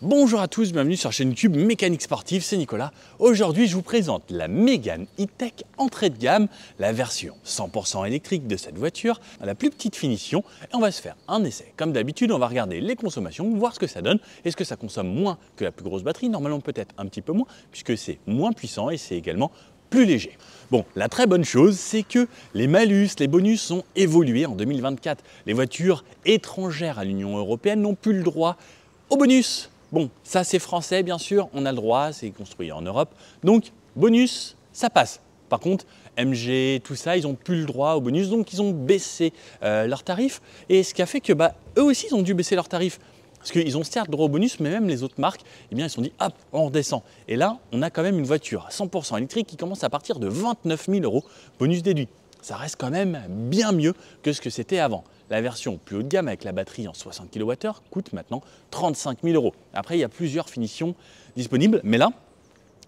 Bonjour à tous, bienvenue sur la chaîne YouTube Mécanique Sportive, c'est Nicolas. Aujourd'hui, je vous présente la Mégane E-Tech entrée de gamme, la version 100% électrique de cette voiture, à la plus petite finition. Et on va se faire un essai. Comme d'habitude, on va regarder les consommations, voir ce que ça donne. Est-ce que ça consomme moins que la plus grosse batterie? Normalement, peut-être un petit peu moins, puisque c'est moins puissant et c'est également plus léger. Bon, la très bonne chose, c'est que les malus, les bonus ont évolué en 2024. Les voitures étrangères à l'Union européenne n'ont plus le droit aux bonus. Bon, ça c'est français bien sûr, on a le droit, c'est construit en Europe, donc bonus, ça passe. Par contre, MG, tout ça, ils n'ont plus le droit aux bonus, donc ils ont baissé leurs tarifs. Et ce qui a fait que eux aussi, ils ont dû baisser leurs tarifs. Parce qu'ils ont certes droit aux bonus, mais même les autres marques, eh bien, ils se sont dit, hop, on redescend. Et là, on a quand même une voiture 100% électrique qui commence à partir de 29 000 €, bonus déduit. Ça reste quand même bien mieux que ce que c'était avant. La version plus haut de gamme avec la batterie en 60 kWh coûte maintenant 35 000 €. Après, il y a plusieurs finitions disponibles, mais là,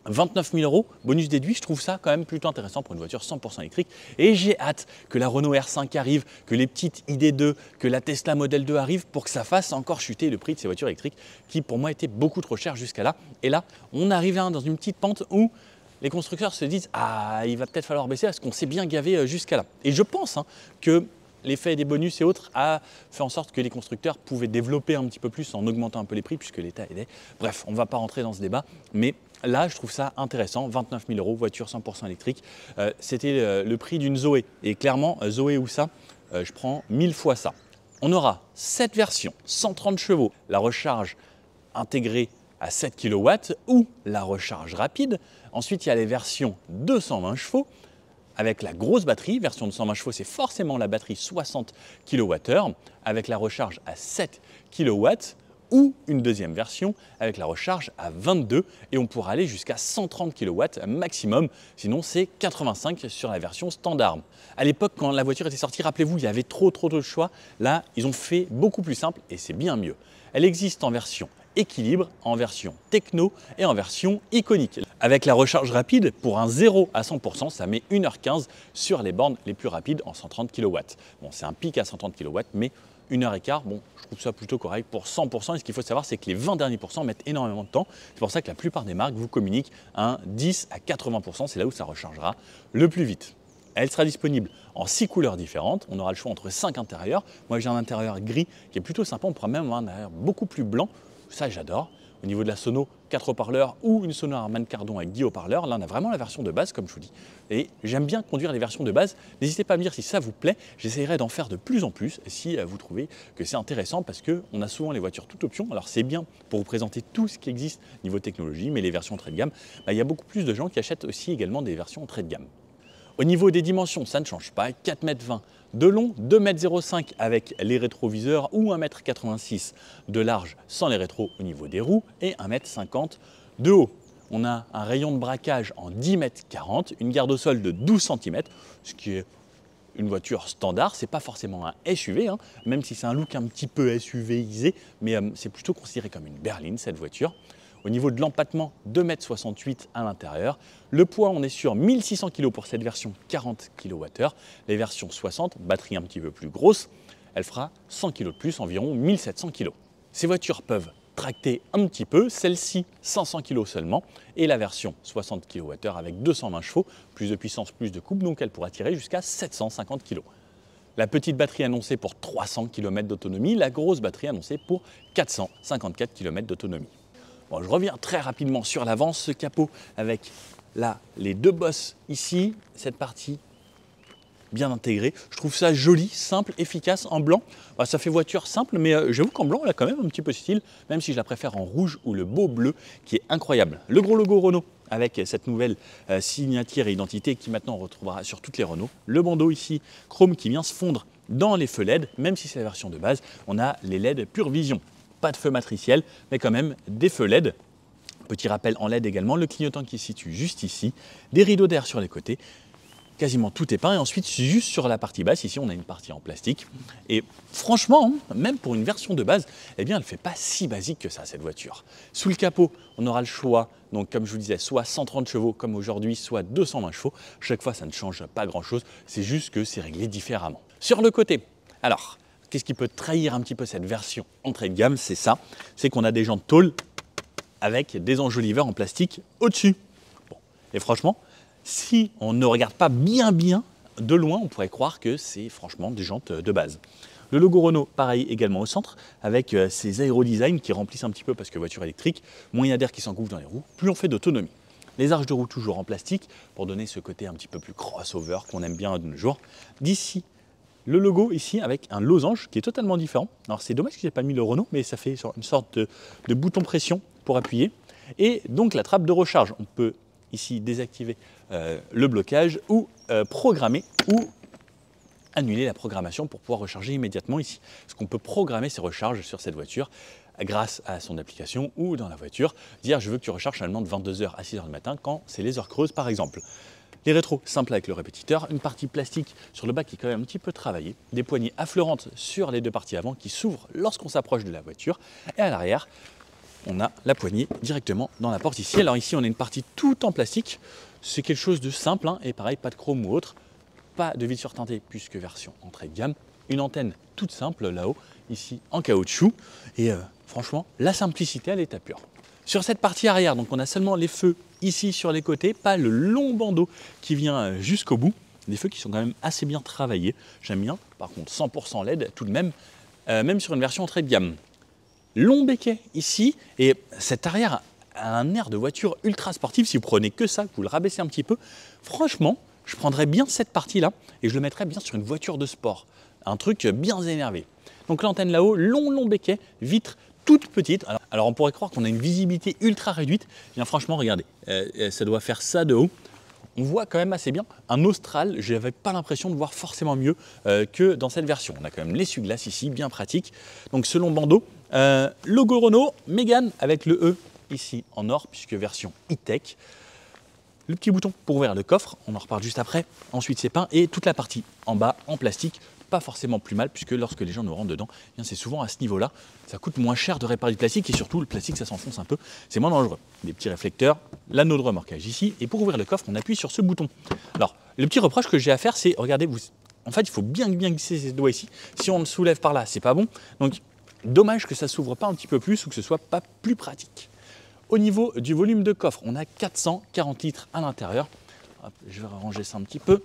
29 000 €, bonus déduit, je trouve ça quand même plutôt intéressant pour une voiture 100% électrique. Et j'ai hâte que la Renault R5 arrive, que les petites ID.2, que la Tesla Model 2 arrive pour que ça fasse encore chuter le prix de ces voitures électriques qui, pour moi, étaient beaucoup trop chères jusqu'à là. Et là, on arrive dans une petite pente où les constructeurs se disent « Ah, il va peut-être falloir baisser parce qu'on s'est bien gavé jusqu'à là ». Et je pense que l'effet des bonus et autres a fait en sorte que les constructeurs pouvaient développer un petit peu plus en augmentant un peu les prix puisque l'État aidait. Bref, on ne va pas rentrer dans ce débat, mais là, je trouve ça intéressant. 29 000 €, voiture 100% électrique. C'était le prix d'une Zoé. Et clairement, Zoé ou ça, je prends 1000 fois ça. On aura 7 versions, 130 chevaux, la recharge intégrée à 7 kW ou la recharge rapide. Ensuite, il y a les versions 220 chevaux. Avec la grosse batterie, version de 120 chevaux, c'est forcément la batterie 60 kWh avec la recharge à 7 kW ou une deuxième version avec la recharge à 22 et on pourra aller jusqu'à 130 kW maximum, sinon c'est 85 sur la version standard. À l'époque, quand la voiture était sortie, rappelez-vous, il y avait trop de choix. Là, ils ont fait beaucoup plus simple et c'est bien mieux. Elle existe en version équilibre, en version techno et en version iconique. Avec la recharge rapide, pour un 0 à 100%, ça met 1h15 sur les bornes les plus rapides en 130 kW. Bon, c'est un pic à 130 kW, mais 1h15, bon, je trouve ça plutôt correct pour 100%. Et ce qu'il faut savoir, c'est que les 20 derniers pourcents mettent énormément de temps. C'est pour ça que la plupart des marques vous communiquent un 10 à 80%, c'est là où ça rechargera le plus vite. Elle sera disponible en 6 couleurs différentes. On aura le choix entre 5 intérieurs. Moi, j'ai un intérieur gris qui est plutôt sympa. On pourra même avoir un intérieur beaucoup plus blanc. Ça, j'adore. Au niveau de la sono, 4 haut-parleurs ou une sono Harman Kardon avec 10 haut-parleurs. Là, on a vraiment la version de base, comme je vous dis. Et j'aime bien conduire les versions de base. N'hésitez pas à me dire si ça vous plaît. J'essaierai d'en faire de plus en plus si vous trouvez que c'est intéressant parce qu'on a souvent les voitures toutes options. Alors, c'est bien pour vous présenter tout ce qui existe niveau technologie, mais les versions entrée de gamme, il y a beaucoup plus de gens qui achètent aussi également des versions entrée de gamme. Au niveau des dimensions, ça ne change pas. 4,20 m de long, 2,05 m avec les rétroviseurs ou 1,86 m de large sans les rétros au niveau des roues et 1,50 m de haut. On a un rayon de braquage en 10,40 m, une garde au sol de 12 cm, ce qui est une voiture standard. C'est pas forcément un SUV, même si c'est un look un petit peu SUVisé, mais c'est plutôt considéré comme une berline cette voiture. Au niveau de l'empattement, 2,68 m à l'intérieur. Le poids, on est sur 1600 kg pour cette version 40 kWh. Les versions 60, batterie un petit peu plus grosse, elle fera 100 kg de plus, environ 1700 kg. Ces voitures peuvent tracter un petit peu, celle-ci 500 kg seulement, et la version 60 kWh avec 220 chevaux, plus de puissance, plus de couple, donc elle pourra tirer jusqu'à 750 kg. La petite batterie annoncée pour 300 km d'autonomie, la grosse batterie annoncée pour 454 km d'autonomie. Bon, je reviens très rapidement sur l'avant, ce capot avec là les deux bosses ici, cette partie bien intégrée. Je trouve ça joli, simple, efficace en blanc. Ça fait voiture simple, mais j'avoue qu'en blanc, elle a quand même un petit peu style, même si je la préfère en rouge ou le beau bleu qui est incroyable. Le gros logo Renault avec cette nouvelle signature et identité qui maintenant on retrouvera sur toutes les Renault. Le bandeau ici, chrome qui vient se fondre dans les feux LED, même si c'est la version de base, on a les LED Pure Vision. Pas de feu matriciel, mais quand même des feux LED. Petit rappel en LED également, le clignotant qui se situe juste ici, des rideaux d'air sur les côtés, quasiment tout est peint. Et ensuite, juste sur la partie basse, ici on a une partie en plastique. Et franchement, même pour une version de base, eh bien, elle ne fait pas si basique que ça, cette voiture. Sous le capot, on aura le choix, donc comme je vous disais, soit 130 chevaux comme aujourd'hui, soit 220 chevaux. Chaque fois, ça ne change pas grand-chose, c'est juste que c'est réglé différemment. Sur le côté, alors, qu'est-ce qui peut trahir un petit peu cette version entrée de gamme? C'est ça, c'est qu'on a des jantes tôle avec des enjoliveurs en plastique au-dessus. Bon. Et franchement, si on ne regarde pas bien de loin, on pourrait croire que c'est franchement des jantes de base. Le logo Renault, pareil également au centre, avec ces aérodesigns qui remplissent un petit peu parce que voiture électrique, moins il y a d'air qui s'engouffre dans les roues, plus on fait d'autonomie. Les arches de roue toujours en plastique pour donner ce côté un petit peu plus crossover qu'on aime bien de nos jours. D'ici, le logo ici avec un losange qui est totalement différent. Alors c'est dommage que je n'ai pas mis le Renault, mais ça fait une sorte de bouton pression pour appuyer. Et donc la trappe de recharge, on peut ici désactiver le blocage ou programmer ou annuler la programmation pour pouvoir recharger immédiatement ici. Parce qu'on peut programmer ses recharges sur cette voiture grâce à son application ou dans la voiture, dire je veux que tu recharges seulement de 22h à 6h du matin quand c'est les heures creuses par exemple. Les rétros simples avec le répétiteur, une partie plastique sur le bas qui est quand même un petit peu travaillée, des poignées affleurantes sur les deux parties avant qui s'ouvrent lorsqu'on s'approche de la voiture et à l'arrière on a la poignée directement dans la porte ici. Alors ici on a une partie tout en plastique, c'est quelque chose de simple hein, et pareil pas de chrome ou autre, pas de vitre surteintée puisque version entrée de gamme, une antenne toute simple là-haut, ici en caoutchouc et franchement la simplicité à l'état pur. Sur cette partie arrière, donc on a seulement les feux ici sur les côtés, pas le long bandeau qui vient jusqu'au bout, des feux qui sont quand même assez bien travaillés, j'aime bien, par contre 100% LED tout de même, même sur une version entrée de gamme. Long béquet ici et cet arrière a un air de voiture ultra sportive, si vous prenez que ça, que vous le rabaissez un petit peu, franchement je prendrais bien cette partie-là et je le mettrais bien sur une voiture de sport. Un truc bien énervé. Donc l'antenne là-haut, long béquet, vitre toute petite. Alors on pourrait croire qu'on a une visibilité ultra réduite. Bien franchement, regardez, ça doit faire ça de haut. On voit quand même assez bien. Un Austral, je n'avais pas l'impression de voir forcément mieux que dans cette version. On a quand même l'essuie-glace ici, bien pratique. Donc ce long bandeau, logo Renault, Mégane avec le E ici en or, puisque version e-tech. Le petit bouton pour ouvrir le coffre, on en reparle juste après. Ensuite, c'est peint et toute la partie en bas en plastique, pas forcément plus mal puisque lorsque les gens nous rentrent dedans, eh c'est souvent à ce niveau-là. Ça coûte moins cher de réparer du plastique et surtout le plastique ça s'enfonce un peu, c'est moins dangereux. Des petits réflecteurs, l'anneau de remorquage ici et pour ouvrir le coffre, on appuie sur ce bouton. Alors, le petit reproche que j'ai à faire, c'est regardez, en fait, il faut bien glisser ses doigts ici. Si on le soulève par là, c'est pas bon. Donc, dommage que ça s'ouvre pas un petit peu plus ou que ce soit pas plus pratique. Au niveau du volume de coffre, on a 440 litres à l'intérieur. Je vais ranger ça un petit peu.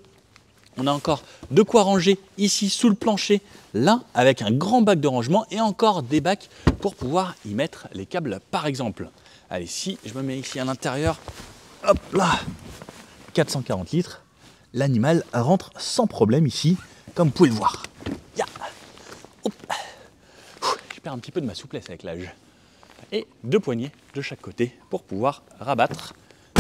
On a encore de quoi ranger ici sous le plancher, là, avec un grand bac de rangement et encore des bacs pour pouvoir y mettre les câbles par exemple. Allez, si je me mets ici à l'intérieur, hop là, 440 litres, l'animal rentre sans problème ici, comme vous pouvez le voir. Ya. Hop. Je perds un petit peu de ma souplesse avec l'âge. Et deux poignées de chaque côté pour pouvoir rabattre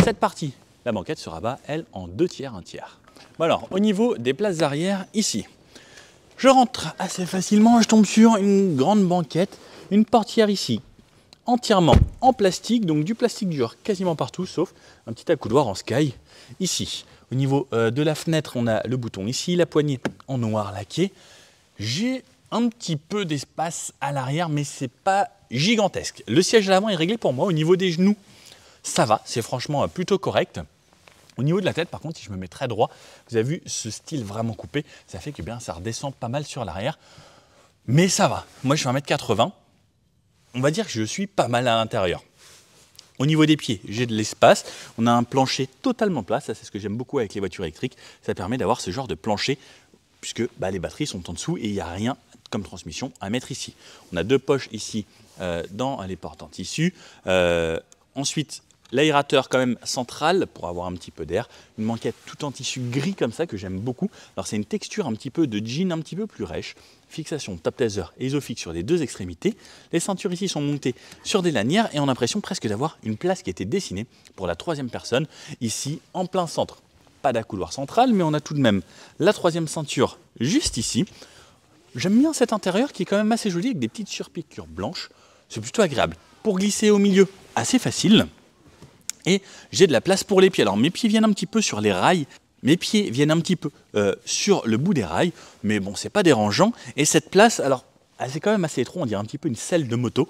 cette partie. La banquette se rabat, elle, en 2/3, 1/3. Bon alors, au niveau des places arrière, ici, je rentre assez facilement, je tombe sur une grande banquette, une portière ici, entièrement en plastique, donc du plastique dur quasiment partout, sauf un petit accoudoir en sky, ici. Au niveau de la fenêtre, on a le bouton ici, la poignée en noir laqué. J'ai un petit peu d'espace à l'arrière, mais c'est pas gigantesque. Le siège à l'avant est réglé pour moi. Au niveau des genoux, ça va, c'est franchement plutôt correct. Au niveau de la tête, par contre, si je me mets très droit, vous avez vu ce style vraiment coupé, ça fait que bien ça redescend pas mal sur l'arrière. Mais ça va. Moi, je fais 1m80. On va dire que je suis pas mal à l'intérieur. Au niveau des pieds, j'ai de l'espace. On a un plancher totalement plat. Ça, c'est ce que j'aime beaucoup avec les voitures électriques. Ça permet d'avoir ce genre de plancher puisque les batteries sont en dessous et il n'y a rien comme transmission à mettre ici. On a deux poches ici dans les portes en tissu. Ensuite, l'aérateur quand même central pour avoir un petit peu d'air. Une banquette tout en tissu gris comme ça que j'aime beaucoup. Alors c'est une texture un petit peu de jean un petit peu plus rêche. Fixation top taser et isofix sur les deux extrémités. Les ceintures ici sont montées sur des lanières et on a l'impression presque d'avoir une place qui a été dessinée pour la troisième personne ici en plein centre. Pas d'accoudoir central mais on a tout de même la troisième ceinture juste ici. J'aime bien cet intérieur qui est quand même assez joli avec des petites surpiqûres blanches. C'est plutôt agréable. Pour glisser au milieu, assez facile. Et j'ai de la place pour les pieds. Alors mes pieds viennent un petit peu sur les rails, mes pieds viennent un petit peu sur le bout des rails, mais bon, c'est pas dérangeant. Et cette place, alors, c'est quand même assez étroit, on dirait un petit peu une selle de moto.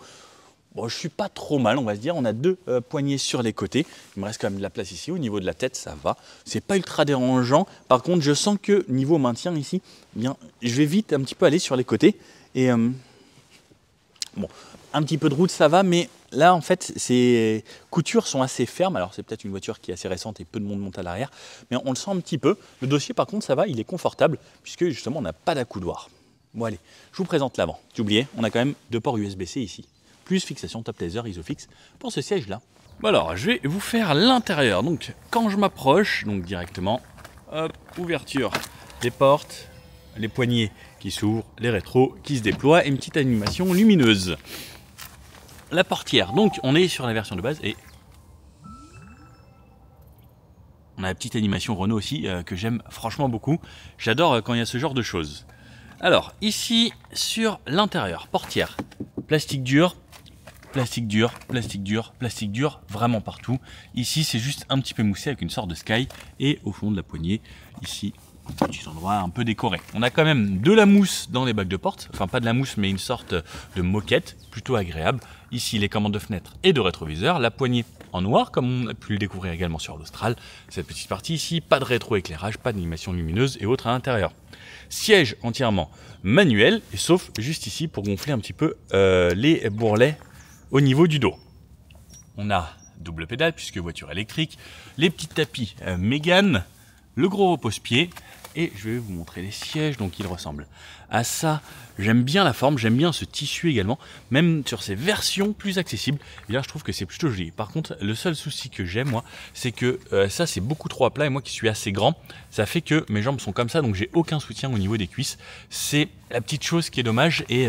Bon, je suis pas trop mal, on va se dire. On a deux poignées sur les côtés. Il me reste quand même de la place ici. Au niveau de la tête, ça va. C'est pas ultra dérangeant. Par contre, je sens que niveau maintien ici, bien, je vais vite un petit peu aller sur les côtés. Et bon, Un petit peu de route, ça va, mais là, en fait, ces coutures sont assez fermes. Alors, c'est peut-être une voiture qui est assez récente et peu de monde monte à l'arrière, mais on le sent un petit peu. Le dossier, par contre, ça va, il est confortable, puisque justement, on n'a pas d'accoudoir. Bon, allez, je vous présente l'avant. J'ai oublié, on a quand même 2 ports USB-C ici, plus fixation top laser Isofix pour ce siège-là. Bon alors, je vais vous faire l'intérieur. Donc, quand je m'approche, donc directement, hop, ouverture des portes, les poignées qui s'ouvrent, les rétros qui se déploient et une petite animation lumineuse. La portière, donc on est sur la version de base et on a la petite animation Renault aussi que j'aime franchement beaucoup. J'adore quand il y a ce genre de choses. Alors ici sur l'intérieur, portière, plastique dur, plastique dur, plastique dur, plastique dur, vraiment partout. Ici c'est juste un petit peu moussé avec une sorte de sky et au fond de la poignée, ici un petit endroit un peu décoré. On a quand même de la mousse dans les bacs de porte, enfin pas de la mousse mais une sorte de moquette, plutôt agréable. Ici les commandes de fenêtre et de rétroviseur, la poignée en noir comme on a pu le découvrir également sur l'Austral. Cette petite partie ici, pas de rétroéclairage, pas d'animation lumineuse et autres à l'intérieur. Siège entièrement manuel, et sauf juste ici pour gonfler un petit peu les bourrelets au niveau du dos. On a double pédale puisque voiture électrique, les petits tapis Mégane, le gros repose-pied, et je vais vous montrer les sièges, donc ils ressemblent à ça. J'aime bien la forme, j'aime bien ce tissu également, même sur ces versions plus accessibles, et là je trouve que c'est plutôt joli. Par contre, le seul souci que j'ai moi, c'est que ça c'est beaucoup trop à plat, et moi qui suis assez grand, ça fait que mes jambes sont comme ça, donc j'ai aucun soutien au niveau des cuisses. C'est la petite chose qui est dommage, et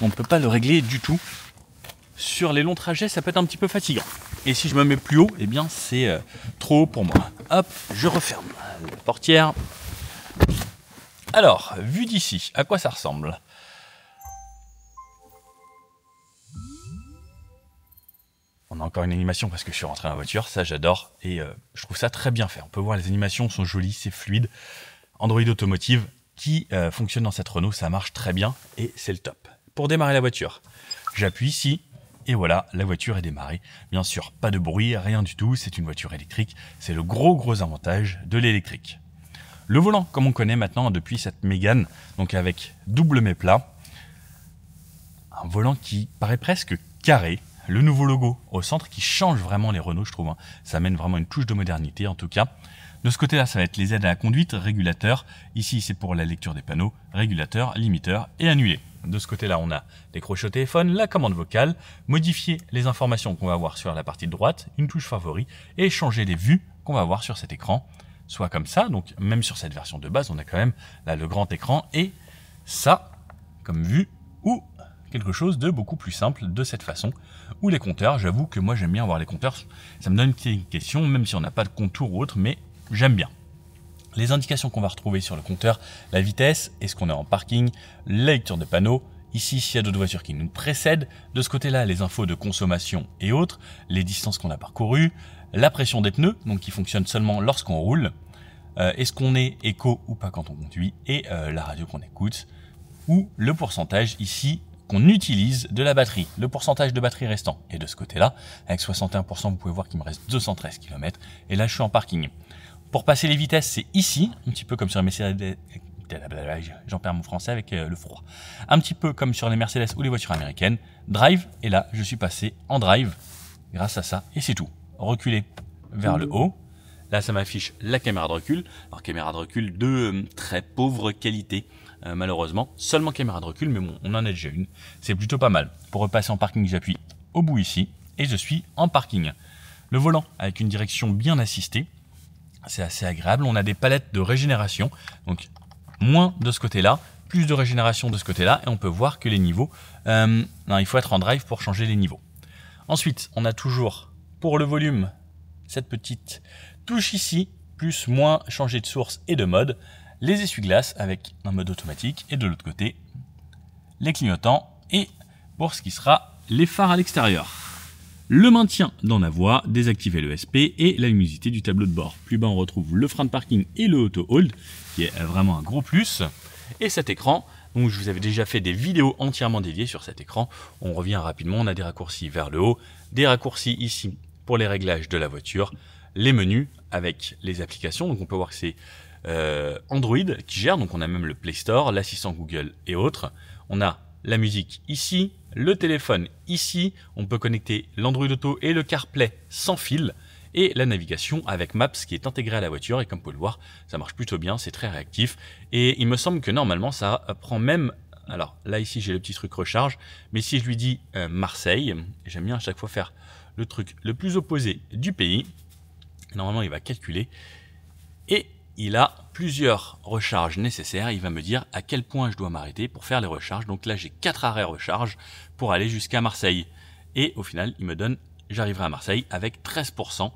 on ne peut pas le régler du tout. Sur les longs trajets, ça peut être un petit peu fatigant. Et si je me mets plus haut, eh bien c'est trop haut pour moi. Hop, je referme la portière. Alors, vu d'ici, à quoi ça ressemble? On a encore une animation parce que je suis rentré dans la voiture, ça j'adore. Et je trouve ça très bien fait. On peut voir les animations sont jolies, c'est fluide. Android Automotive qui fonctionne dans cette Renault, ça marche très bien et c'est le top. Pour démarrer la voiture, j'appuie ici. Et voilà, la voiture est démarrée. Bien sûr, pas de bruit, rien du tout, c'est une voiture électrique. C'est le gros avantage de l'électrique. Le volant, comme on connaît maintenant depuis cette Mégane, donc avec double méplat. Un volant qui paraît presque carré. Le nouveau logo au centre qui change vraiment les Renault, je trouve. Hein. Ça amène vraiment une touche de modernité en tout cas. De ce côté-là, ça va être les aides à la conduite, régulateur. Ici, c'est pour la lecture des panneaux, régulateur, limiteur et annulé. De ce côté-là, on a des crochets au téléphone, la commande vocale, modifier les informations qu'on va voir sur la partie de droite, une touche favori, et changer les vues qu'on va voir sur cet écran. Soit comme ça, donc même sur cette version de base, on a quand même là le grand écran, et ça, comme vue, ou quelque chose de beaucoup plus simple de cette façon. Ou les compteurs, j'avoue que moi j'aime bien voir les compteurs, ça me donne une petite question, même si on n'a pas de contour ou autre, mais j'aime bien. Les indications qu'on va retrouver sur le compteur, la vitesse, est-ce qu'on est en parking, la lecture de panneaux, ici s'il y a d'autres voitures qui nous précèdent, de ce côté-là les infos de consommation et autres, les distances qu'on a parcourues, la pression des pneus, donc qui fonctionne seulement lorsqu'on roule, est-ce qu'on est éco ou pas quand on conduit, et la radio qu'on écoute, ou le pourcentage ici qu'on utilise de la batterie, le pourcentage de batterie restant. Et de ce côté-là, avec 61%, vous pouvez voir qu'il me reste 213 km, et là je suis en parking. Pour passer les vitesses, c'est ici, un petit peu comme sur les Mercedes, j'en perds mon français avec le froid. Un petit peu comme sur les Mercedes ou les voitures américaines. Drive, et là, je suis passé en drive grâce à ça, et c'est tout. Reculer vers le haut. Là, ça m'affiche la caméra de recul. Alors, caméra de recul de très pauvre qualité, malheureusement. Seulement caméra de recul, mais bon, on en a déjà une. C'est plutôt pas mal. Pour repasser en parking, j'appuie au bout ici, et je suis en parking. Le volant avec une direction bien assistée. C'est assez agréable, on a des palettes de régénération, donc moins de ce côté-là, plus de régénération de ce côté-là, et on peut voir que les niveaux, non, il faut être en drive pour changer les niveaux. Ensuite, on a toujours, pour le volume, cette petite touche ici, plus, moins, changer de source et de mode, les essuie-glaces avec un mode automatique, et de l'autre côté, les clignotants, et pour ce qui sera les phares à l'extérieur. Le maintien dans la voie, désactiver le SP et la luminosité du tableau de bord. Plus bas, on retrouve le frein de parking et le auto hold, qui est vraiment un gros plus. Et cet écran, donc je vous avais déjà fait des vidéos entièrement dédiées sur cet écran. On revient rapidement, on a des raccourcis vers le haut, des raccourcis ici pour les réglages de la voiture, les menus avec les applications. Donc on peut voir que c'est Android qui gère, donc on a même le Play Store, l'assistant Google et autres. On a la musique ici, le téléphone ici, on peut connecter l'Android Auto et le CarPlay sans fil, et la navigation avec Maps qui est intégrée à la voiture, et comme vous pouvez le voir, ça marche plutôt bien, c'est très réactif, et il me semble que normalement ça prend même, alors là ici j'ai le petit truc recharge, mais si je lui dis Marseille, j'aime bien à chaque fois faire le truc le plus opposé du pays, normalement il va calculer, et il a plusieurs recharges nécessaires, il va me dire à quel point je dois m'arrêter pour faire les recharges. Donc là j'ai 4 arrêts recharge pour aller jusqu'à Marseille. Et au final il me donne, j'arriverai à Marseille avec 13%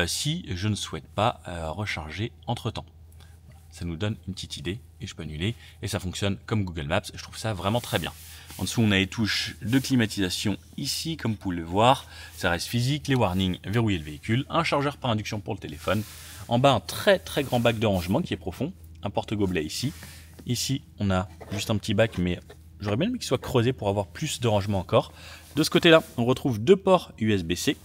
si je ne souhaite pas recharger entre temps. Ça nous donne une petite idée et je peux annuler. Et ça fonctionne comme Google Maps, je trouve ça vraiment très bien. En dessous on a les touches de climatisation ici, comme vous pouvez le voir. Ça reste physique, les warnings, verrouiller le véhicule, un chargeur par induction pour le téléphone. En bas, un très très grand bac de rangement qui est profond, un porte-gobelet ici. Ici, on a juste un petit bac, mais j'aurais bien aimé qu'il soit creusé pour avoir plus de rangement encore. De ce côté-là, on retrouve 2 ports USB-C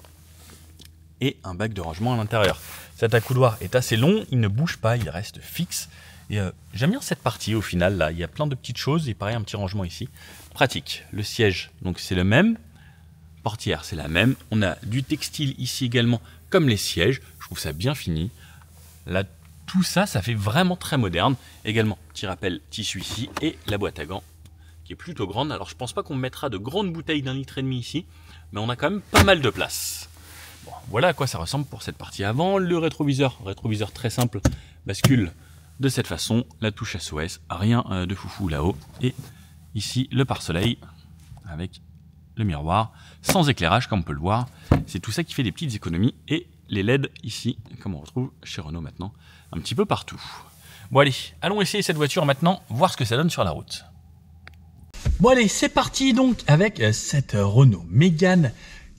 et un bac de rangement à l'intérieur. Cet accoudoir est assez long, il ne bouge pas, il reste fixe. Et j'aime bien cette partie au final, là, il y a plein de petites choses, et pareil, un petit rangement ici. Pratique, le siège, donc c'est le même. Portière, c'est la même. On a du textile ici également, comme les sièges. Je trouve ça bien fini. Là, tout ça, ça fait vraiment très moderne. Également, petit rappel tissu ici et la boîte à gants qui est plutôt grande. Alors, je pense pas qu'on mettra de grandes bouteilles d'1,5 litre ici, mais on a quand même pas mal de place. Bon, voilà à quoi ça ressemble pour cette partie avant. Le rétroviseur très simple, bascule de cette façon. La touche SOS, rien de foufou là-haut. Et ici, le pare-soleil avec le miroir, sans éclairage comme on peut le voir. C'est tout ça qui fait des petites économies. Et les LED ici, comme on retrouve chez Renault maintenant, un petit peu partout. Bon allez, allons essayer cette voiture maintenant, voir ce que ça donne sur la route. Bon allez, c'est parti donc avec cette Renault Mégane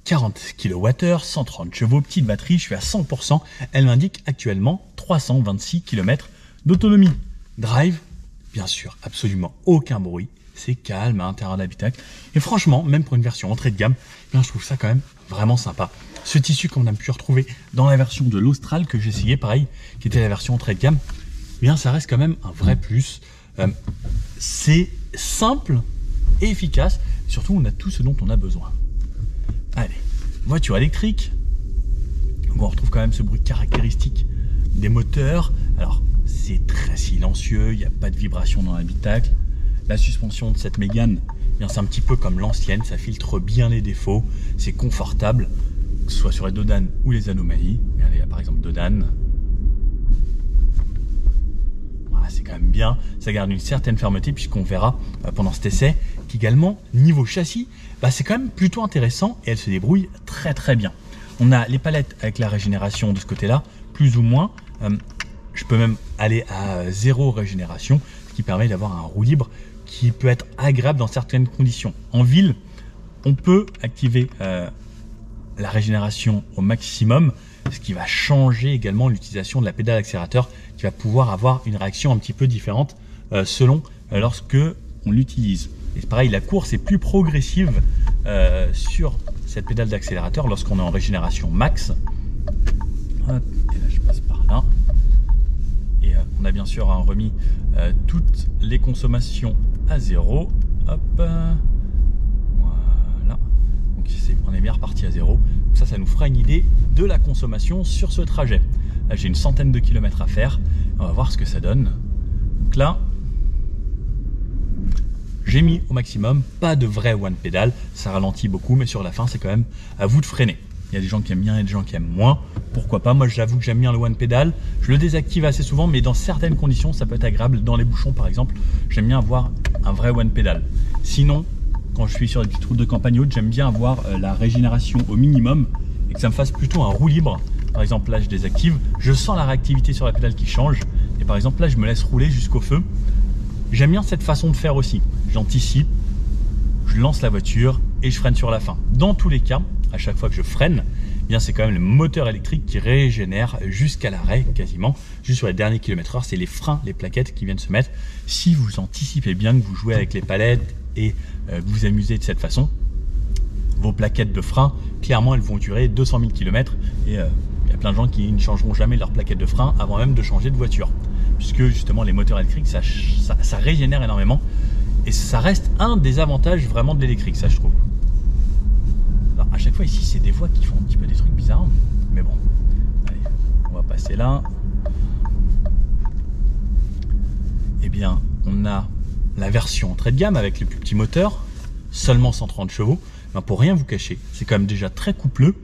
40 kWh, 130 chevaux, petite batterie, je suis à 100%. Elle m'indique actuellement 326 km d'autonomie. Drive, bien sûr, absolument aucun bruit. C'est calme à l'intérieur de l'habitacle. Et franchement, même pour une version entrée de gamme, eh bien, je trouve ça quand même vraiment sympa. Ce tissu qu'on a pu retrouver dans la version de l'Austral que j'ai essayé, pareil, qui était la version entrée de gamme, eh bien, ça reste quand même un vrai plus. C'est simple et efficace. Surtout, on a tout ce dont on a besoin. Allez, voiture électrique. Bon, on retrouve quand même ce bruit caractéristique des moteurs. Alors, c'est très silencieux, il n'y a pas de vibration dans l'habitacle. La suspension de cette Mégane, c'est un petit peu comme l'ancienne, ça filtre bien les défauts, c'est confortable, que ce soit sur les dodanes ou les anomalies. Regardez, là, par exemple, dodane. Voilà, c'est quand même bien, ça garde une certaine fermeté, puisqu'on verra pendant cet essai qu'également, niveau châssis, c'est quand même plutôt intéressant et elle se débrouille très très bien. On a les palettes avec la régénération de ce côté-là, plus ou moins. Je peux même aller à 0 régénération, ce qui permet d'avoir un roue libre qui peut être agréable dans certaines conditions. En ville, on peut activer la régénération au maximum, ce qui va changer également l'utilisation de la pédale accélérateur, qui va pouvoir avoir une réaction un petit peu différente selon lorsque on l'utilise. Et pareil, la course est plus progressive sur cette pédale d'accélérateur lorsqu'on est en régénération max. Hop, et là je passe par là. Et on a bien sûr remis toutes les consommations à 0. Hop, voilà. Donc on est bien reparti à 0. Ça nous fera une idée de la consommation sur ce trajet. Là, j'ai une centaine de kilomètres à faire. On va voir ce que ça donne. Donc là, j'ai mis au maximum, pas de vrai one pédale. Ça ralentit beaucoup, mais sur la fin, c'est quand même à vous de freiner. Il y a des gens qui aiment bien et des gens qui aiment moins. Pourquoi pas? Moi, j'avoue que j'aime bien le one pédale. Je le désactive assez souvent, mais dans certaines conditions, ça peut être agréable. Dans les bouchons, par exemple, j'aime bien avoir un vrai one pédale. Sinon, quand je suis sur des petites routes de campagne haute, j'aime bien avoir la régénération au minimum et que ça me fasse plutôt un roue libre. Par exemple, là, je désactive. Je sens la réactivité sur la pédale qui change. Et par exemple, là, je me laisse rouler jusqu'au feu. J'aime bien cette façon de faire aussi. J'anticipe, je lance la voiture et je freine sur la fin. Dans tous les cas, à chaque fois que je freine, eh bien c'est quand même le moteur électrique qui régénère jusqu'à l'arrêt quasiment. Juste sur les derniers kilomètres/heure, c'est les freins, les plaquettes qui viennent se mettre. Si vous anticipez bien, que vous jouez avec les palettes et que vous amusez de cette façon, vos plaquettes de frein, clairement, elles vont durer 200 000 km. Et il y a plein de gens qui ne changeront jamais leurs plaquettes de frein avant même de changer de voiture. Puisque justement, les moteurs électriques, ça régénère énormément. Et ça reste un des avantages vraiment de l'électrique, ça je trouve. Alors à chaque fois ici, c'est des voies qui font un petit peu des trucs bizarres. Mais bon, allez, on va passer là. Eh bien, on a la version entrée de gamme avec le plus petit moteur, seulement 130 chevaux. Ben, pour rien vous cacher, c'est quand même déjà très coupleux.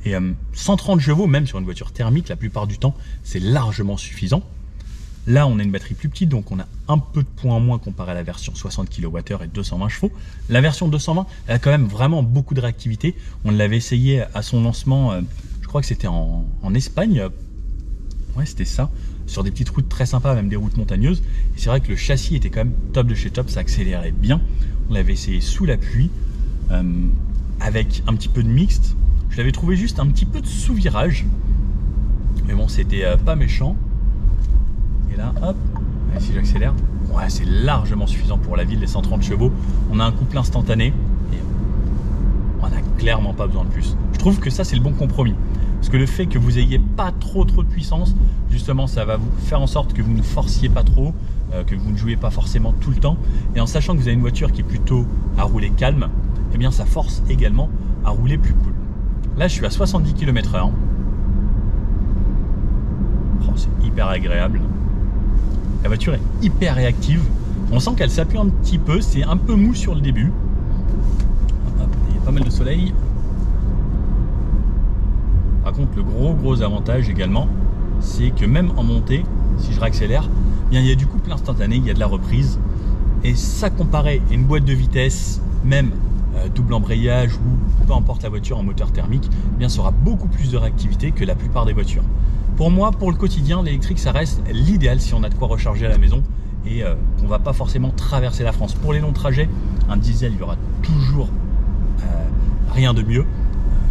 Et 130 chevaux, même sur une voiture thermique, la plupart du temps, c'est largement suffisant. Là, on a une batterie plus petite, donc on a un peu de points en moins comparé à la version 60 kWh et 220 chevaux. La version 220, elle a quand même vraiment beaucoup de réactivité. On l'avait essayé à son lancement, je crois que c'était en Espagne. Ouais, c'était ça, sur des petites routes très sympas, même des routes montagneuses. Et c'est vrai que le châssis était quand même top de chez top, ça accélérait bien. On l'avait essayé sous la pluie, avec un petit peu de mixte. Je l'avais trouvé juste un petit peu de sous-virage. Mais bon, c'était pas méchant. Et là, hop, si j'accélère, ouais, c'est largement suffisant pour la ville, les 130 chevaux. On a un couple instantané et on n'a clairement pas besoin de plus. Je trouve que ça, c'est le bon compromis. Parce que le fait que vous ayez pas trop de puissance, justement, ça va vous faire en sorte que vous ne forciez pas trop, que vous ne jouez pas forcément tout le temps. Et en sachant que vous avez une voiture qui est plutôt à rouler calme, eh bien, ça force également à rouler plus cool. Là, je suis à 70 km/h. Oh, c'est hyper agréable. La voiture est hyper réactive. On sent qu'elle s'appuie un petit peu. C'est un peu mou sur le début. Hop, il y a pas mal de soleil. Par contre, le gros avantage également, c'est que même en montée, si je réaccélère, bien, il y a du couple instantané, il y a de la reprise. Et ça, comparé à une boîte de vitesse, même double embrayage ou peu importe la voiture en moteur thermique, eh bien, ça aura beaucoup plus de réactivité que la plupart des voitures. Pour moi, pour le quotidien, l'électrique, ça reste l'idéal si on a de quoi recharger à la maison et qu'on ne va pas forcément traverser la France. Pour les longs trajets, un diesel, il y aura toujours rien de mieux.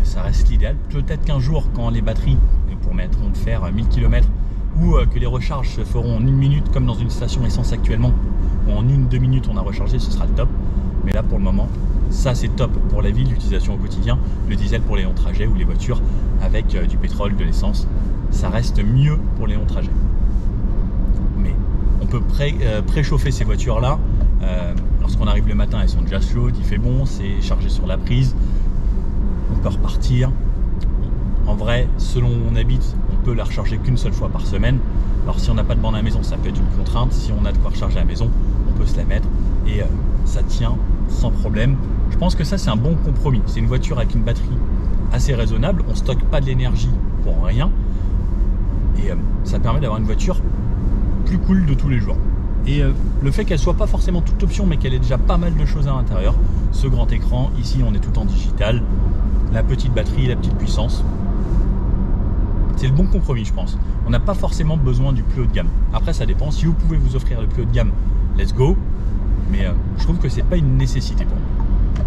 Ça reste l'idéal. Peut-être qu'un jour, quand les batteries permettront de faire 1000 km ou que les recharges se feront en 1 minute, comme dans une station essence actuellement, où en 1-2 minutes on a rechargé, ce sera le top. Mais là, pour le moment, ça c'est top pour la ville, l'utilisation au quotidien. Le diesel pour les longs trajets ou les voitures avec du pétrole, de l'essence, ça reste mieux pour les longs trajets. Mais on peut préchauffer ces voitures-là. Lorsqu'on arrive le matin, elles sont déjà chaudes, il fait bon, c'est chargé sur la prise. On peut repartir. En vrai, selon où on habite, on peut la recharger qu'une seule fois par semaine. Alors si on n'a pas de borne à la maison, ça peut être une contrainte. Si on a de quoi recharger à la maison, on peut se la mettre et ça tient sans problème. Je pense que ça, c'est un bon compromis. C'est une voiture avec une batterie assez raisonnable. On ne stocke pas de l'énergie pour rien. Et ça permet d'avoir une voiture plus cool de tous les jours. Et le fait qu'elle soit pas forcément toute option, mais qu'elle ait déjà pas mal de choses à l'intérieur. Ce grand écran, ici on est tout en digital. La petite batterie, la petite puissance. C'est le bon compromis, je pense. On n'a pas forcément besoin du plus haut de gamme. Après, ça dépend. Si vous pouvez vous offrir le plus haut de gamme, let's go. Mais je trouve que c'est pas une nécessité pour moi.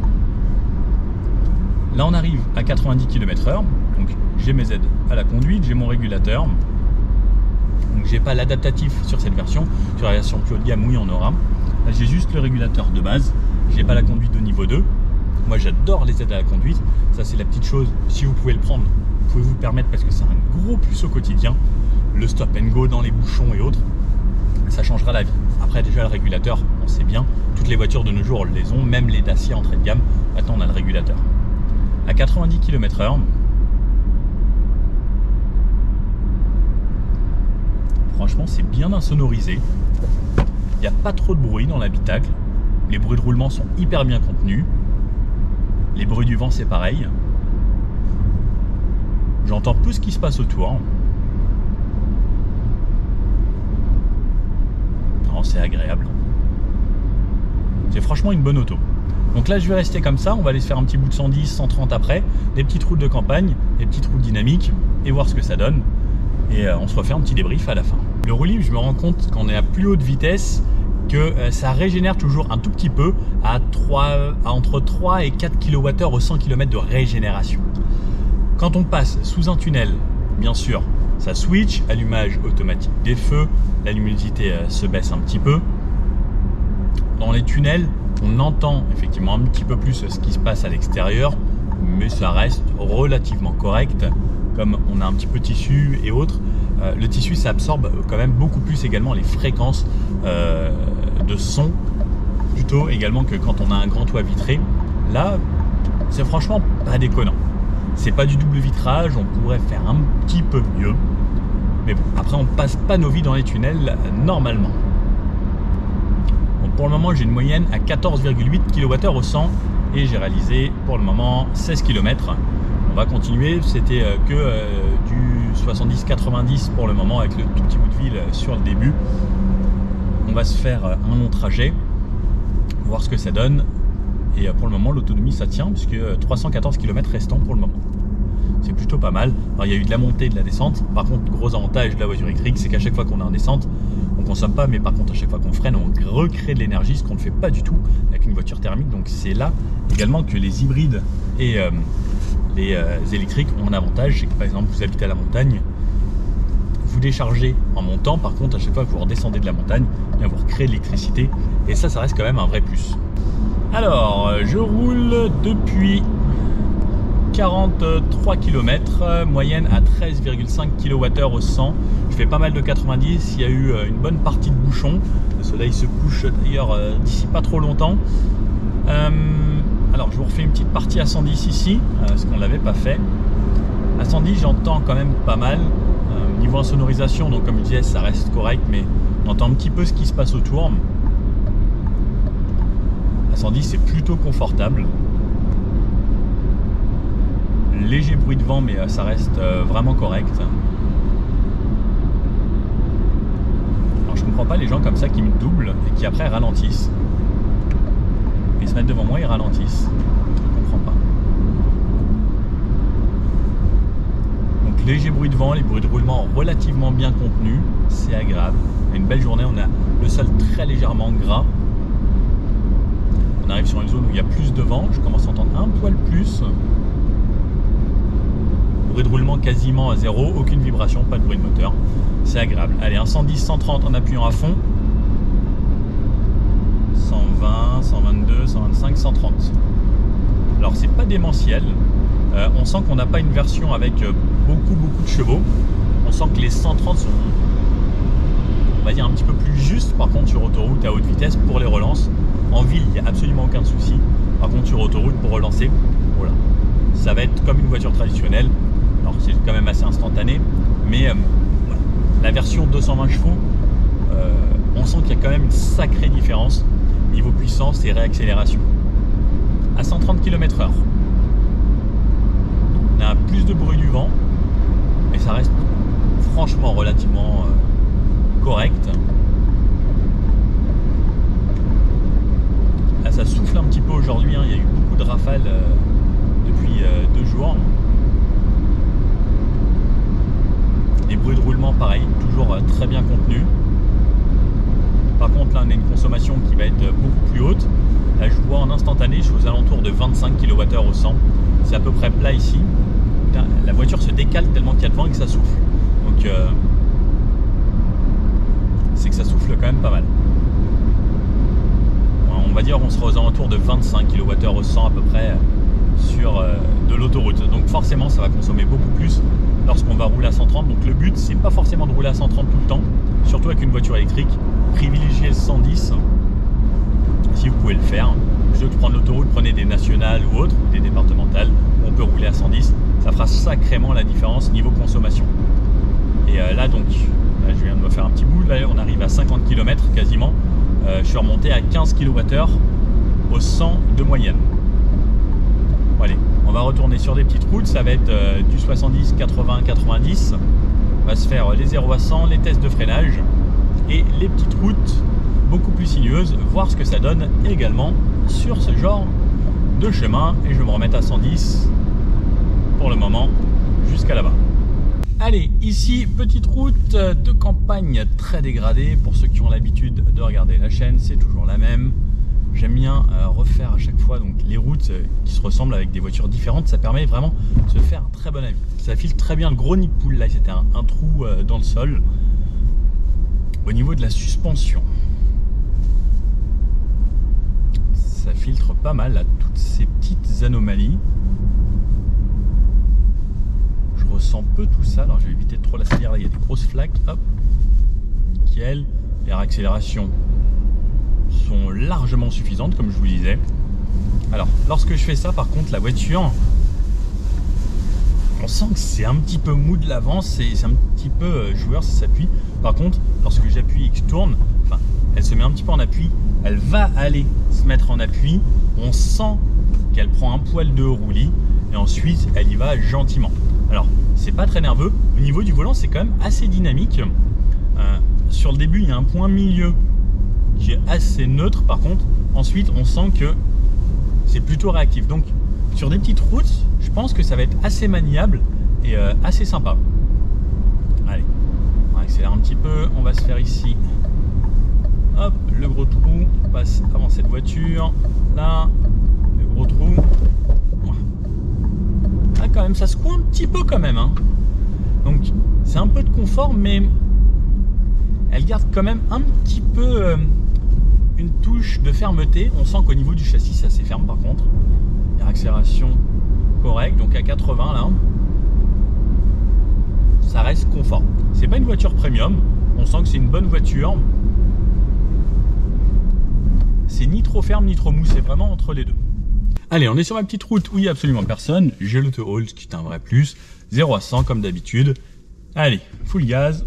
Là, on arrive à 90 km/h. Donc, j'ai mes aides à la conduite, j'ai mon régulateur. Donc, j'ai pas l'adaptatif sur cette version. Sur la version plus haut de gamme, oui, on aura. Là, j'ai juste le régulateur de base. J'ai pas la conduite de niveau 2. Moi, j'adore les aides à la conduite. Ça, c'est la petite chose. Si vous pouvez le prendre, vous pouvez vous le permettre parce que c'est un gros plus au quotidien. Le stop and go dans les bouchons et autres, ça changera la vie. Après, déjà, le régulateur, on sait bien. Toutes les voitures de nos jours les ont, même les Dacia entrée de gamme. Maintenant, on a le régulateur. À 90 km/h, franchement, c'est bien insonorisé. Il n'y a pas trop de bruit dans l'habitacle. Les bruits de roulement sont hyper bien contenus. Les bruits du vent, c'est pareil. J'entends peu ce qui se passe autour. Non, c'est agréable. C'est franchement une bonne auto. Donc là, je vais rester comme ça. On va aller se faire un petit bout de 110, 130 après. Des petites routes de campagne, des petites routes dynamiques et voir ce que ça donne. Et on se refait un petit débrief à la fin. Le roue libre, je me rends compte qu'on est à plus haute vitesse que ça régénère toujours un tout petit peu à entre 3 et 4 kWh au 100 km de régénération. Quand on passe sous un tunnel, bien sûr, ça switch, allumage automatique des feux, la luminosité se baisse un petit peu. Dans les tunnels, on entend effectivement un petit peu plus ce qui se passe à l'extérieur, mais ça reste relativement correct. Comme on a un petit peu de tissu et autres, le tissu ça absorbe quand même beaucoup plus également les fréquences de son plutôt également que quand on a un grand toit vitré. Là, c'est franchement pas déconnant. C'est pas du double vitrage, on pourrait faire un petit peu mieux. Mais bon, après on passe pas nos vies dans les tunnels normalement. Bon, pour le moment, j'ai une moyenne à 14,8 kWh au 100 et j'ai réalisé pour le moment 16 km. On va continuer, c'était que du 70-90 pour le moment avec le tout petit bout de ville sur le début. On va se faire un long trajet, voir ce que ça donne. Et pour le moment, l'autonomie ça tient, puisque 314 km restants pour le moment. C'est plutôt pas mal. Alors, il y a eu de la montée et de la descente. Par contre, gros avantage de la voiture électrique, c'est qu'à chaque fois qu'on est en descente, on ne consomme pas, mais par contre, à chaque fois qu'on freine, on recrée de l'énergie, ce qu'on ne fait pas du tout avec une voiture thermique. Donc, c'est là également que les hybrides et les électriques ont un avantage. C'est que, par exemple, vous habitez à la montagne, vous déchargez en montant. Par contre, à chaque fois que vous redescendez de la montagne, bien, vous recréez de l'électricité. Et ça reste quand même un vrai plus. Alors, je roule depuis 43 km, moyenne à 13,5 kWh au 100. Je fais pas mal de 90, il y a eu une bonne partie de bouchon. Le soleil se couche d'ailleurs d'ici pas trop longtemps. Alors, je vous refais une petite partie à 110 ici, ce qu'on l'avait pas fait. À 110, j'entends quand même pas mal. Niveau insonorisation, donc comme je disais, ça reste correct, mais on entend un petit peu ce qui se passe autour. À 110, c'est plutôt confortable. Léger bruit de vent, mais ça reste vraiment correct. Alors, je comprends pas les gens comme ça qui me doublent et qui après ralentissent. Ils se mettent devant moi et ralentissent. Je comprends pas. Donc, léger bruit de vent, les bruits de roulement relativement bien contenus. C'est agréable. Une belle journée, on a le sol très légèrement gras. On arrive sur une zone où il y a plus de vent, je commence à entendre un poil plus. Bruit de roulement quasiment à zéro, aucune vibration, pas de bruit de moteur. C'est agréable. Allez, un 110, 130 en appuyant à fond. 120, 122, 125, 130. Alors c'est pas démentiel. On sent qu'on n'a pas une version avec beaucoup de chevaux. On sent que les 130 sont, on va dire, un petit peu plus justes. Par contre, sur autoroute à haute vitesse pour les relances. En ville, il n'y a absolument aucun souci. Par contre, sur autoroute, pour relancer, voilà, ça va être comme une voiture traditionnelle. Alors, c'est quand même assez instantané. Mais voilà. La version 220 chevaux, on sent qu'il y a quand même une sacrée différence niveau puissance et réaccélération. À 130 km/h, on a plus de bruit du vent. Mais ça reste franchement relativement correct. Là, ça souffle un petit peu aujourd'hui, hein. Il y a eu beaucoup de rafales depuis 2 jours. Les bruits de roulement, pareil, toujours très bien contenus. Par contre, là, on a une consommation qui va être beaucoup plus haute. Là, je vois en instantané, je suis aux alentours de 25 kWh au 100. C'est à peu près plat ici. Putain, la voiture se décale tellement qu'il y a de vent et que ça souffle. Donc, c'est que ça souffle quand même pas mal. On va dire qu'on sera aux alentours de 25 kWh au 100 à peu près sur de l'autoroute. Donc forcément ça va consommer beaucoup plus lorsqu'on va rouler à 130. Donc le but c'est pas forcément de rouler à 130 tout le temps, surtout avec une voiture électrique. Privilégiez le 110 si vous pouvez le faire. Plutôt que de prendre l'autoroute, prenez des nationales ou autres, des départementales où on peut rouler à 110. Ça fera sacrément la différence niveau consommation. Et là donc, là, je viens de me faire un petit bout, là on arrive à 50 km quasiment. Je suis remonté à 15 kWh au 100 de moyenne. Bon, allez, on va retourner sur des petites routes, ça va être du 70, 80, 90. On va se faire les 0 à 100, les tests de freinage et les petites routes beaucoup plus sinueuses, voir ce que ça donne également sur ce genre de chemin. Et je vais me remettre à 110 pour le moment jusqu'à là-bas. Allez, ici, petite route de campagne très dégradée. Pour ceux qui ont l'habitude de regarder la chaîne, c'est toujours la même. J'aime bien refaire à chaque fois donc, les routes qui se ressemblent avec des voitures différentes. Ça permet vraiment de se faire un très bon avis. Ça filtre très bien le gros nid de poule. Là, c'était un trou dans le sol. Au niveau de la suspension, ça filtre pas mal là, toutes ces petites anomalies. Je ressens peu tout ça, alors je vais éviter de trop la salir. Là, il y a des grosses flaques, hop, nickel. Les réaccélérations sont largement suffisantes, comme je vous disais. Alors, lorsque je fais ça, par contre, la voiture, on sent que c'est un petit peu mou de l'avant, c'est un petit peu joueur, ça s'appuie. Par contre, lorsque j'appuie et que je tourne, enfin, elle se met un petit peu en appui, elle va aller se mettre en appui, on sent qu'elle prend un poil de roulis, et ensuite, elle y va gentiment. Alors, c'est pas très nerveux. Au niveau du volant, c'est quand même assez dynamique. Sur le début, il y a un point milieu qui est assez neutre. Par contre, ensuite, on sent que c'est plutôt réactif. Donc, sur des petites routes, je pense que ça va être assez maniable et assez sympa. Allez, on accélère un petit peu. On va se faire ici, hop, le gros trou. On passe avant cette voiture. Là, le gros trou. Ah, quand même, ça secoue un petit peu quand même, hein. Donc, c'est un peu de confort, mais elle garde quand même un petit peu une touche de fermeté. On sent qu'au niveau du châssis, ça s'efferme par contre. Il y a accélération correcte, donc à 80 là. Ça reste confort. C'est pas une voiture premium. On sent que c'est une bonne voiture. C'est ni trop ferme ni trop mou, c'est vraiment entre les deux. Allez, on est sur ma petite route où il n'y a absolument personne. J'ai l'auto-hold, ce qui est un vrai plus. 0 à 100 comme d'habitude. Allez, full gaz.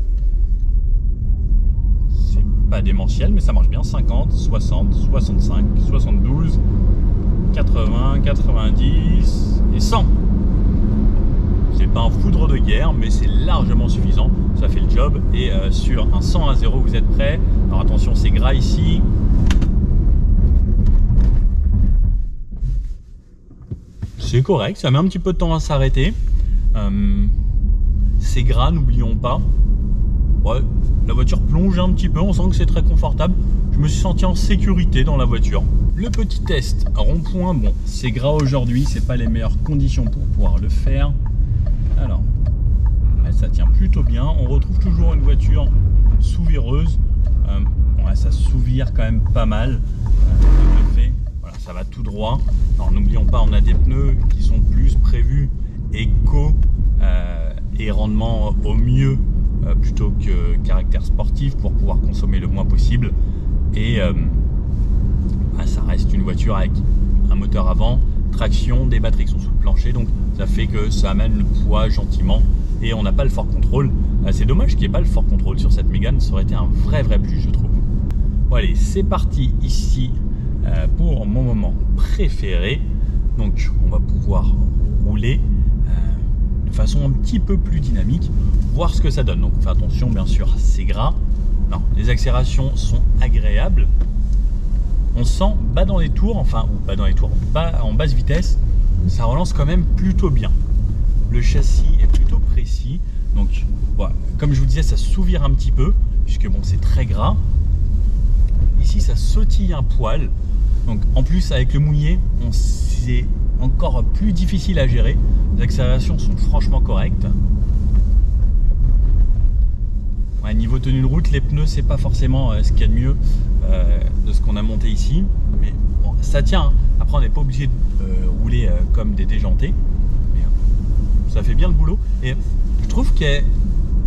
C'est pas démentiel, mais ça marche bien. 50, 60, 65, 72, 80, 90 et 100. C'est pas un foudre de guerre, mais c'est largement suffisant. Ça fait le job. Et sur un 100 à 0, vous êtes prêts. Alors attention, c'est gras ici. C'est correct, ça met un petit peu de temps à s'arrêter. C'est gras, n'oublions pas. Ouais, la voiture plonge un petit peu, on sent que c'est très confortable. Je me suis senti en sécurité dans la voiture. Le petit test rond-point, bon, c'est gras aujourd'hui, c'est pas les meilleures conditions pour pouvoir le faire. Alors, ouais, ça tient plutôt bien. On retrouve toujours une voiture sous-vireuse. Ouais, ça sous-vire quand même pas mal. Voilà, ça va tout droit. Alors n'oublions pas, on a des pneus qui sont plus prévus éco et rendement au mieux plutôt que caractère sportif pour pouvoir consommer le moins possible. Et ça reste une voiture avec un moteur avant, traction, des batteries qui sont sous le plancher, donc ça fait que ça amène le poids gentiment et on n'a pas le fort contrôle. C'est dommage qu'il n'y ait pas le fort contrôle sur cette Mégane, ça aurait été un vrai plus, je trouve. Bon allez, c'est parti ici pour mon moment préféré. Donc on va pouvoir rouler de façon un petit peu plus dynamique, voir ce que ça donne. Donc on fait attention, bien sûr, c'est gras. Non, les accélérations sont agréables. On sent bas dans les tours, enfin, ou pas dans les tours, bas en basse vitesse, ça relance quand même plutôt bien. Le châssis est plutôt précis. Donc voilà, comme je vous disais, ça sous-vire un petit peu, puisque bon, c'est très gras. Ici, ça sautille un poil. Donc en plus, avec le mouillé, c'est encore plus difficile à gérer. Les accélérations sont franchement correctes. Ouais, niveau tenue de route, les pneus, c'est pas forcément ce qu'il y a de mieux de ce qu'on a monté ici. Mais bon, ça tient. Hein. Après, on n'est pas obligé de rouler comme des déjantés. Mais ça fait bien le boulot. Et je trouve qu'elle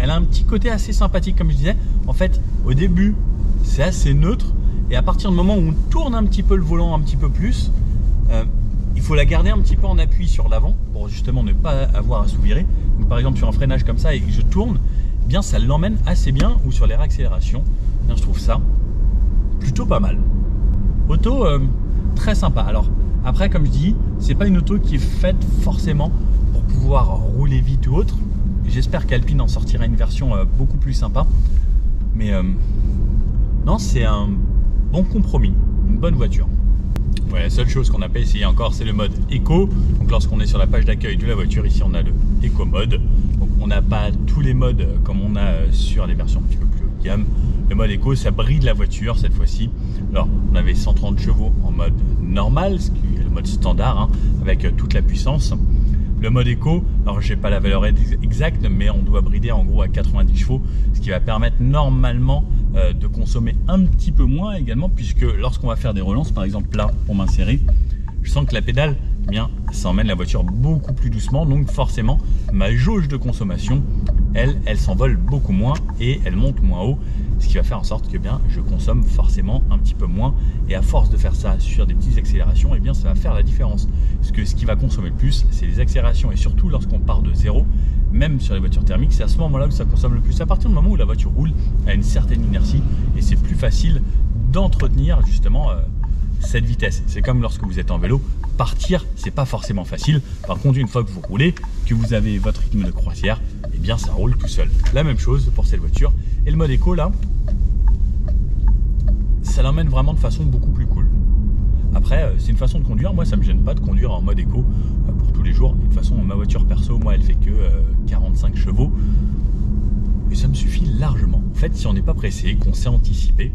a un petit côté assez sympathique, comme je disais. En fait, au début, c'est assez neutre. Et à partir du moment où on tourne un petit peu le volant un petit peu plus, il faut la garder un petit peu en appui sur l'avant pour justement ne pas avoir à sous-virer. Donc par exemple sur un freinage comme ça et que je tourne, eh bien ça l'emmène assez bien, ou sur les réaccélérations. Bien, je trouve ça plutôt pas mal. Auto très sympa. Alors après, comme je dis, c'est pas une auto qui est faite forcément pour pouvoir rouler vite ou autre. J'espère qu'Alpine en sortira une version beaucoup plus sympa. Mais non, c'est un bon compromis, une bonne voiture. Ouais, la seule chose qu'on n'a pas essayé encore, c'est le mode éco. Donc lorsqu'on est sur la page d'accueil de la voiture, ici on a le éco mode. Donc on n'a pas tous les modes comme on a sur les versions un petit peu plus haut de gamme. Le mode éco, ça bride la voiture cette fois-ci. Alors on avait 130 chevaux en mode normal, ce qui est le mode standard, hein, avec toute la puissance. Le mode éco, alors j'ai pas la valeur exacte, mais on doit brider en gros à 90 chevaux, ce qui va permettre normalement de consommer un petit peu moins également, puisque lorsqu'on va faire des relances, par exemple là pour m'insérer, je sens que la pédale, eh bien, ça emmène la voiture beaucoup plus doucement, donc forcément ma jauge de consommation elle s'envole beaucoup moins et elle monte moins haut, ce qui va faire en sorte que bien je consomme forcément un petit peu moins, et à force de faire ça sur des petites accélérations, et bien ça va faire la différence. Parce que ce qui va consommer le plus, c'est les accélérations, et surtout lorsqu'on part de zéro, même sur les voitures thermiques, c'est à ce moment-là que ça consomme le plus. À partir du moment où la voiture roule à une certaine inertie, et c'est plus facile d'entretenir justement cette vitesse. C'est comme lorsque vous êtes en vélo, partir c'est pas forcément facile. Par contre, une fois que vous roulez, que vous avez votre rythme de croisière, eh bien ça roule tout seul. La même chose pour cette voiture. Et le mode éco là, ça l'emmène vraiment de façon beaucoup plus cool. Après, c'est une façon de conduire. Moi, ça me gêne pas de conduire en mode éco pour tous les jours. Et de toute façon, ma voiture perso, moi, elle fait que 45 chevaux. Et ça me suffit largement. En fait, si on n'est pas pressé, qu'on sait anticiper,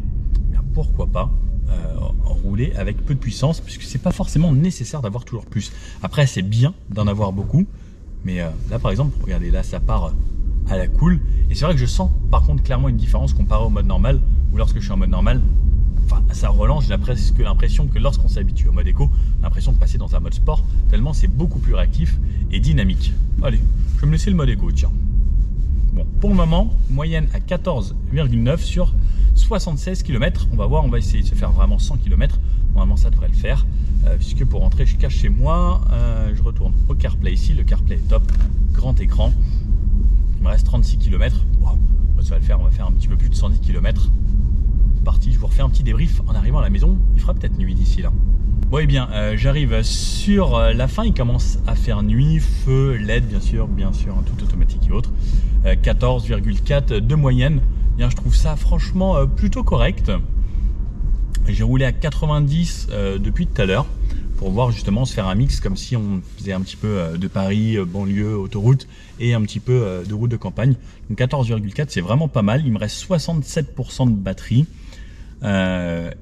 bien pourquoi pas rouler avec peu de puissance, puisque c'est pas forcément nécessaire d'avoir toujours plus. Après, c'est bien d'en avoir beaucoup. Mais là, par exemple, regardez, là, ça part à la cool. Et c'est vrai que je sens, par contre, clairement une différence comparé au mode normal, où lorsque je suis en mode normal, enfin, ça relance, j'ai presque l'impression que lorsqu'on s'habitue au mode éco, l'impression de passer dans un mode sport, tellement c'est beaucoup plus réactif et dynamique. Allez, je vais me laisser le mode éco, tiens. Bon, pour le moment, moyenne à 14,9 sur 76 km. On va voir, on va essayer de se faire vraiment 100 km. Normalement, ça devrait le faire. Puisque pour rentrer, je cache chez moi, je retourne au CarPlay ici. Le CarPlay est top, grand écran. Il me reste 36 km. Wow, ça va le faire, on va faire un petit peu plus de 110 km. Parti, je vous refais un petit débrief en arrivant à la maison. Il fera peut-être nuit d'ici là. Bon, et bien, j'arrive sur la fin. Il commence à faire nuit, feu, LED, bien sûr, tout automatique et autres. 14,4 de moyenne. Bien, je trouve ça franchement plutôt correct. J'ai roulé à 90 depuis tout à l'heure pour voir justement se faire un mix comme si on faisait un petit peu de Paris, banlieue, autoroute et un petit peu de route de campagne. Donc 14,4 c'est vraiment pas mal. Il me reste 67% de batterie.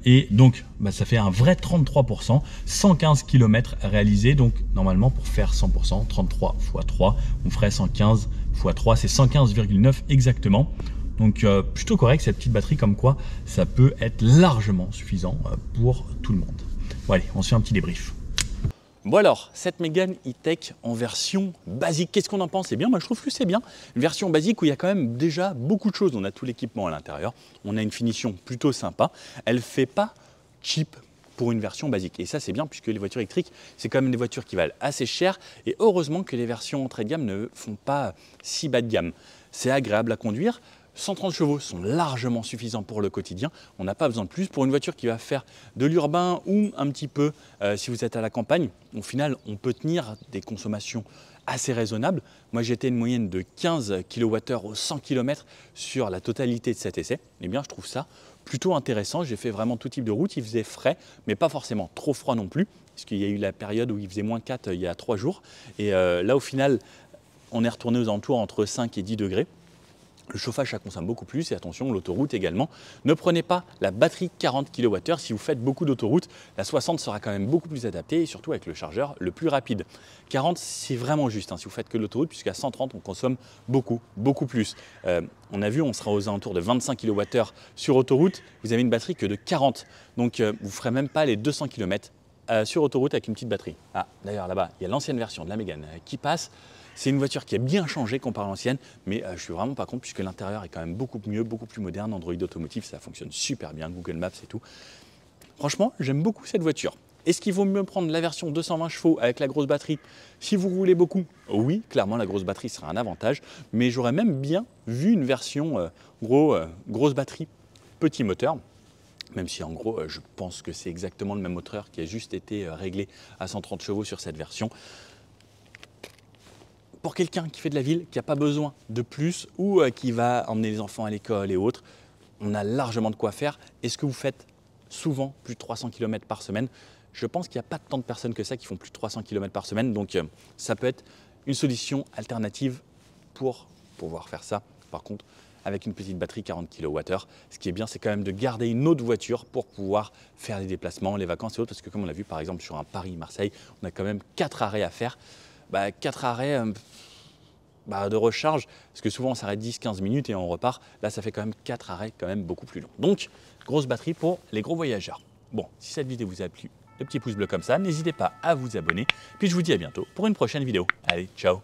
Et donc ça fait un vrai 33%, 115 km réalisés. Donc normalement pour faire 100%, 33 x 3, on ferait 115 x 3, c'est 115,9 exactement. Donc plutôt correct cette petite batterie, comme quoi ça peut être largement suffisant pour tout le monde. Bon allez, on se fait un petit débrief. Bon alors, cette Mégane E-Tech en version basique, qu'est-ce qu'on en pense? C'est bien, moi je trouve que c'est bien. Une version basique où il y a quand même déjà beaucoup de choses. On a tout l'équipement à l'intérieur, on a une finition plutôt sympa. Elle ne fait pas cheap pour une version basique. Et ça c'est bien puisque les voitures électriques, c'est quand même des voitures qui valent assez cher. Et heureusement que les versions entrée de gamme ne font pas si bas de gamme. C'est agréable à conduire. 130 chevaux sont largement suffisants pour le quotidien. On n'a pas besoin de plus. Pour une voiture qui va faire de l'urbain ou un petit peu si vous êtes à la campagne, au final, on peut tenir des consommations assez raisonnables. Moi, j'étais une moyenne de 15 kWh au 100 km sur la totalité de cet essai. Eh bien, je trouve ça plutôt intéressant. J'ai fait vraiment tout type de route. Il faisait frais, mais pas forcément trop froid non plus, puisqu'il y a eu la période où il faisait moins 4 il y a 3 jours. Et là, au final, on est retourné aux alentours entre 5 et 10 degrés. Le chauffage, ça consomme beaucoup plus et attention, l'autoroute également. Ne prenez pas la batterie 40 kWh si vous faites beaucoup d'autoroute. La 60 sera quand même beaucoup plus adaptée et surtout avec le chargeur le plus rapide. 40, c'est vraiment juste si vous faites que l'autoroute, puisqu'à 130, on consomme beaucoup plus. On a vu, on sera aux alentours de 25 kWh sur autoroute. Vous avez une batterie que de 40. Donc, vous ne ferez même pas les 200 km sur autoroute avec une petite batterie. Ah, d'ailleurs, là-bas, il y a l'ancienne version de la Mégane qui passe. C'est une voiture qui a bien changé comparé à l'ancienne, mais je suis vraiment pas contre puisque l'intérieur est quand même beaucoup mieux, beaucoup plus moderne. Android Automotive, ça fonctionne super bien, Google Maps et tout. Franchement, j'aime beaucoup cette voiture. Est-ce qu'il vaut mieux prendre la version 220 chevaux avec la grosse batterie si vous roulez beaucoup? Oui, clairement, la grosse batterie sera un avantage, mais j'aurais même bien vu une version grosse batterie, petit moteur. Même si en gros, je pense que c'est exactement le même moteur qui a juste été réglé à 130 chevaux sur cette version. Pour quelqu'un qui fait de la ville, qui n'a pas besoin de plus ou qui va emmener les enfants à l'école et autres, on a largement de quoi faire. Est-ce que vous faites souvent plus de 300 km par semaine? Je pense qu'il n'y a pas tant de personnes que ça qui font plus de 300 km par semaine. Donc ça peut être une solution alternative pour pouvoir faire ça. Par contre, avec une petite batterie 40 kWh, ce qui est bien, c'est quand même de garder une autre voiture pour pouvoir faire les déplacements, les vacances et autres. Parce que comme on l'a vu par exemple sur un Paris-Marseille, on a quand même 4 arrêts à faire. 4 arrêts de recharge, parce que souvent on s'arrête 10-15 minutes et on repart. Là, ça fait quand même 4 arrêts quand même beaucoup plus longs. Donc, grosse batterie pour les gros voyageurs. Bon, si cette vidéo vous a plu, le petit pouce bleu comme ça, n'hésitez pas à vous abonner. Puis je vous dis à bientôt pour une prochaine vidéo. Allez, ciao!